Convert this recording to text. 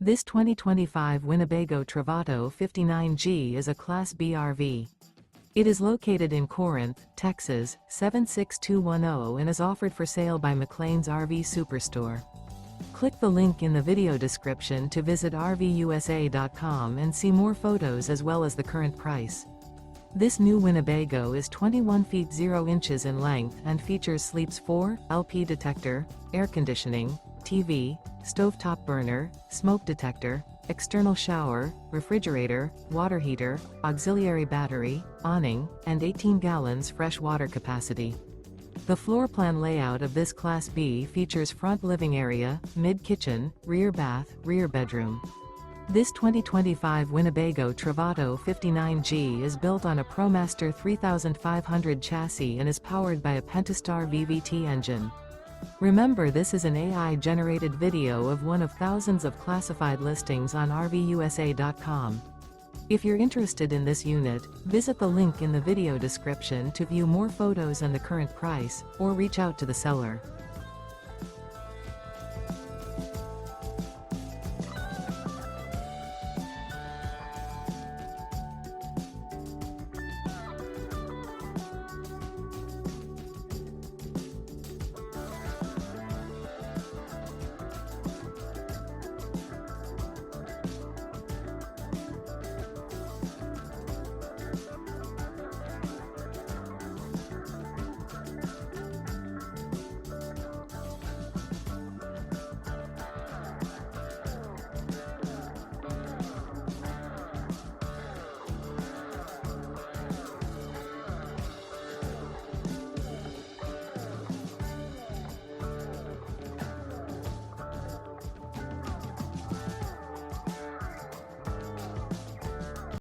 This 2025 Winnebago Travato 59G is a Class B RV. It is located in Corinth, Texas, 76210 and is offered for sale by McClain's RV Superstore. Click the link in the video description to visit RVUSA.com and see more photos as well as the current price. This new Winnebago is 21 feet 0 inches in length and features Sleep's 4 LP detector, air conditioning, TV, stovetop burner, smoke detector, external shower, refrigerator, water heater, auxiliary battery, awning, and 18 gallons fresh water capacity. The floor plan layout of this Class B features front living area, mid-kitchen, rear bath, rear bedroom. This 2025 Winnebago Travato 59G is built on a ProMaster 3500 chassis and is powered by a Pentastar VVT engine. Remember, this is an AI-generated video of one of thousands of classified listings on RVUSA.com. If you're interested in this unit, visit the link in the video description to view more photos and the current price, or reach out to the seller.